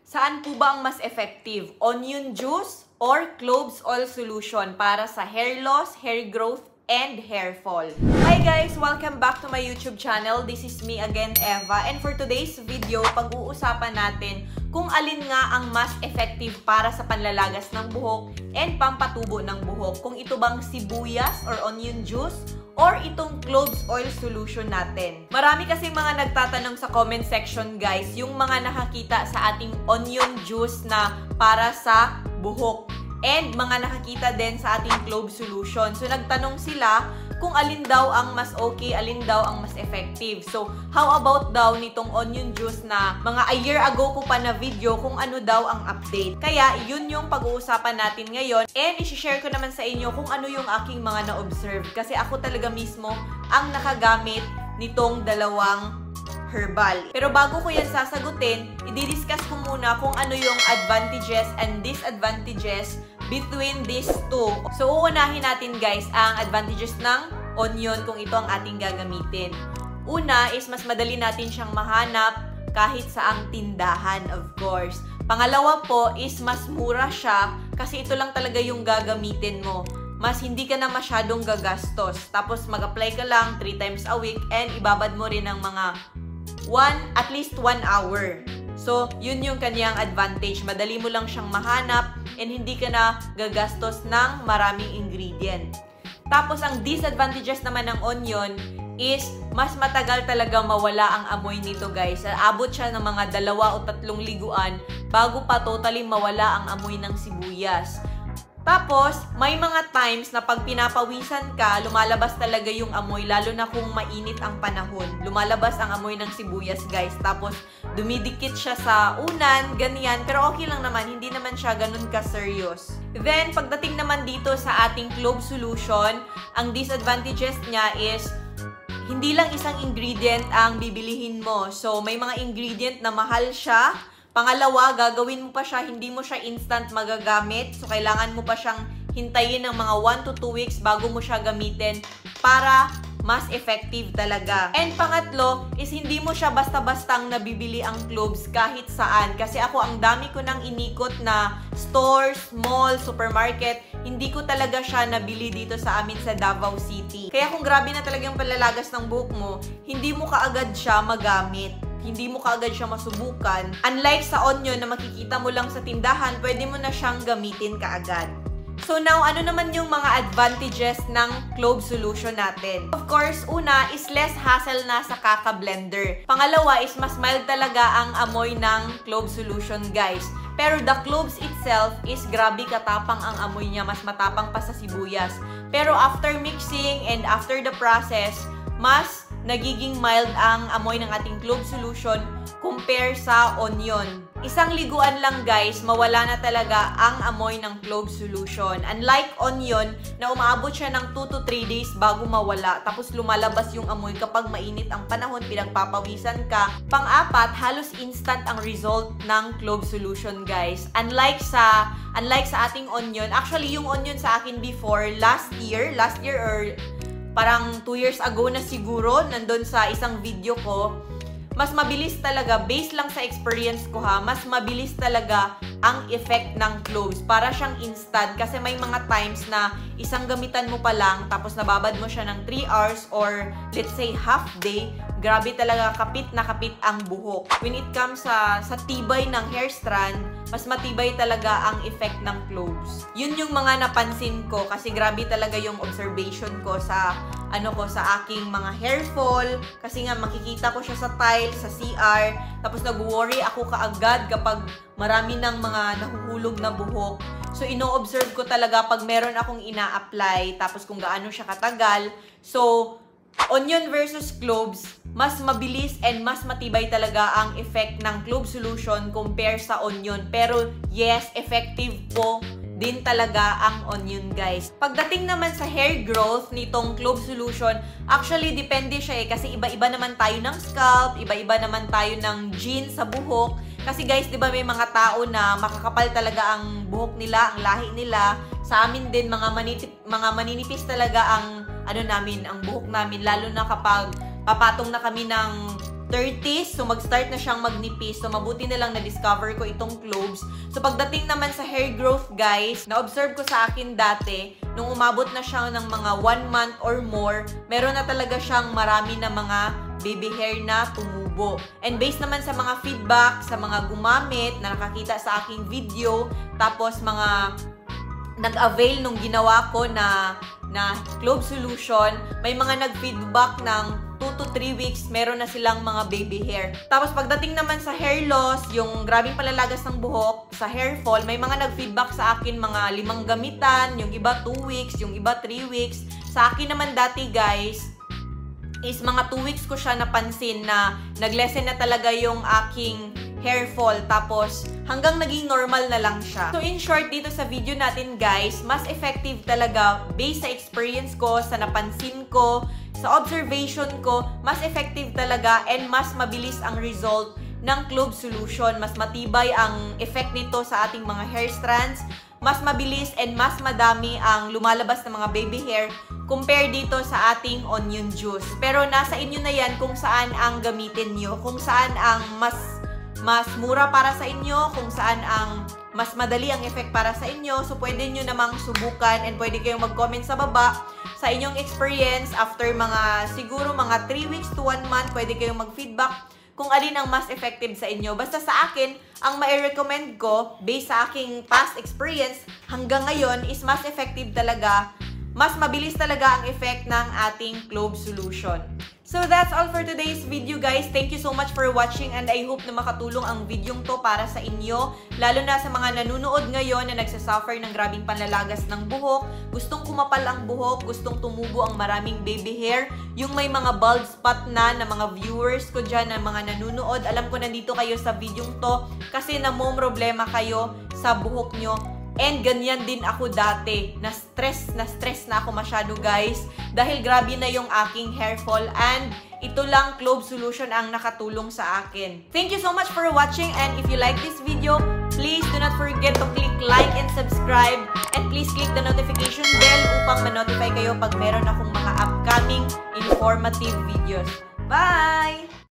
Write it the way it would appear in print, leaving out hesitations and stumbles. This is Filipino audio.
Saan po ba ang mas effective? Onion juice or cloves oil solution para sa hair loss, hair growth, and hair fall? Hi guys! Welcome back to my YouTube channel. This is me again, Eva. And for today's video, pag-uusapan natin kung alin nga ang mas effective para sa panlalagas ng buhok and pampatubo ng buhok. Kung ito bang sibuyas or onion juice or itong cloves oil solution natin. Marami kasi mga nagtatanong sa comment section guys, yung mga nakakita sa ating onion juice na para sa buhok and mga nakakita din sa ating clove solution. So nagtanong sila kung alin daw ang mas okay, alin daw ang mas effective. So how about daw nitong onion juice na mga a year ago ko pa na video kung ano daw ang update. Kaya yun yung pag-uusapan natin ngayon and i-share ko naman sa inyo kung ano yung aking mga na-observe. Kasi ako talaga mismo ang nakagamit nitong dalawang herbal. Pero bago ko yan sasagutin, i-discuss ko muna kung ano yung advantages and disadvantages between these two. So, uunahin natin guys ang advantages ng onion kung ito ang ating gagamitin. Una is mas madali natin siyang mahanap kahit saang tindahan, of course. Pangalawa po is mas mura siya kasi ito lang talaga yung gagamitin mo. Mas hindi ka na masyadong gagastos. Tapos mag-apply ka lang 3 times a week and ibabad mo rin ng mga at least 1 hour. So, yun yung kanyang advantage. Madali mo lang siyang mahanap and hindi ka na gagastos ng maraming ingredient. Tapos, ang disadvantages naman ng onion is mas matagal talaga mawala ang amoy nito guys. Abot siya ng mga 2 o 3 liguan bago pa totally mawala ang amoy ng sibuyas. Tapos, may mga times na pag pinapawisan ka, lumalabas talaga yung amoy, lalo na kung mainit ang panahon. Lumalabas ang amoy ng sibuyas, guys. Tapos, dumidikit siya sa unan, ganyan. Pero okay lang naman, hindi naman siya ganun ka-serious. Then, pagdating naman dito sa ating clove solution, ang disadvantages niya is hindi lang isang ingredient ang bibilihin mo. So, may mga ingredient na mahal siya. Pangalawa, gagawin mo pa siya, hindi mo siya instant magagamit. So, kailangan mo pa siyang hintayin ng mga 1 to 2 weeks bago mo siya gamitin para mas effective talaga. And pangatlo is hindi mo siya basta-bastang nabibili ang cloves kahit saan. Kasi ako, ang dami ko nang inikot na stores, mall, supermarket, hindi ko talaga siya nabili dito sa amin sa Davao City. Kaya kung grabe na talaga yung panlalagas ng buhok mo, hindi mo kaagad siya magamit. Hindi mo kaagad siya masubukan. Unlike sa onion na makikita mo lang sa tindahan, pwede mo na siyang gamitin kaagad. So now, ano naman yung mga advantages ng clove solution natin? Of course, una is less hassle na sa kaka-blender. Pangalawa is mas mild talaga ang amoy ng clove solution, guys. Pero the cloves itself is grabe katapang ang amoy niya, mas matapang pa sa sibuyas. Pero after mixing and after the process, mas nagiging mild ang amoy ng ating clove solution compare sa onion. Isang liguan lang guys, mawala na talaga ang amoy ng clove solution. Unlike onion na umaabot siya ng 2 to 3 days bago mawala. Tapos lumalabas yung amoy kapag mainit ang panahon, pinagpapawisan ka. Pang-apat, halos instant ang result ng clove solution guys. Unlike sa ating onion, actually yung onion sa akin before, last year or parang 2 years ago na siguro, nandun sa isang video ko, mas mabilis talaga, based lang sa experience ko ha, mas mabilis talaga ang effect ng cloves. Para siyang instant kasi may mga times na isang gamitan mo pa lang, tapos nababad mo siya ng 3 hours or let's say half day, grabe talaga, kapit na kapit ang buhok. When it comes sa tibay ng hair strand, mas matibay talaga ang effect ng cloves. Yun yung mga napansin ko kasi grabe talaga yung observation ko sa aking mga hair fall. Kasi nga makikita ko siya sa tile, sa CR. Tapos nag-worry ako kaagad kapag marami ng mga nahuhulog na buhok. So ino-observe ko talaga pag meron akong ina-apply, tapos kung gaano siya katagal. So, onion versus cloves, mas mabilis and mas matibay talaga ang effect ng clove solution compare sa onion. Pero yes, effective po din talaga ang onion guys. Pagdating naman sa hair growth nitong clove solution, actually depende siya kasi iba-iba naman tayo ng scalp, iba-iba naman tayo ng genes sa buhok. Kasi guys, di ba may mga tao na makakapal talaga ang buhok nila, ang lahi nila. Sa amin din, mga maninipis talaga ang ang buhok namin, lalo na kapag papatong na kami ng 30s. So, mag-start na siyang magnipis. So, mabuti na lang na-discover ko itong cloves. So, pagdating naman sa hair growth, guys, na-observe ko sa akin dati, nung umabot na siya ng mga 1 month or more, meron na talaga siyang marami na mga baby hair na tumubo. And based naman sa mga feedback, sa mga gumamit na nakakita sa aking video, tapos mga nag-avail nung ginawa ko na clove solution, may mga nag-feedback ng 2 to 3 weeks, meron na silang mga baby hair. Tapos pagdating naman sa hair loss, yung grabing palalagas ng buhok, sa hair fall, may mga nag-feedback sa akin mga 5 gamitan, yung iba 2 weeks, yung iba 3 weeks. Sa akin naman dati, guys, is mga 2 weeks ko siya napansin na nag-lessen na talaga yung aking hair fall, tapos hanggang naging normal na lang siya. So in short, dito sa video natin, guys, mas effective talaga based sa experience ko, sa napansin ko, sa observation ko, mas effective talaga and mas mabilis ang result ng clove solution. Mas matibay ang effect nito sa ating mga hair strands, mas mabilis and mas madami ang lumalabas ng mga baby hair compare dito sa ating onion juice. Pero nasa inyo na yan kung saan ang gamitin nyo, kung saan ang mas mura para sa inyo, kung saan ang mas madali ang effect para sa inyo. So, pwede nyo namang subukan and pwede kayong mag-comment sa baba sa inyong experience after siguro mga 3 weeks to 1 month, pwede kayong mag-feedback kung alin ang mas effective sa inyo. Basta sa akin, ang mai-recommend ko based sa aking past experience hanggang ngayon is mas effective talaga, mas mabilis talaga ang effect ng ating clove solution. So that's all for today's video, guys. Thank you so much for watching and I hope na makatulong ang videong to para sa inyo. Lalo na sa mga nanunood ngayon na nagsasuffer ng grabing panlalagas ng buhok, gustong kumapal ang buhok, gustong tumubo ang maraming baby hair, yung may mga bald spot na mga viewers ko dyan na mga nanunood. Alam ko nandito kayo sa videong to kasi problema kayo sa buhok nyo. And ganyan din ako dati. Na-stress na ako masyado, guys. Dahil grabe na yung aking hair fall. And ito lang, clove solution ang nakatulong sa akin. Thank you so much for watching. And if you like this video, please do not forget to click like and subscribe. And please click the notification bell upang ma-notify kayo pag meron akong mga upcoming informative videos. Bye!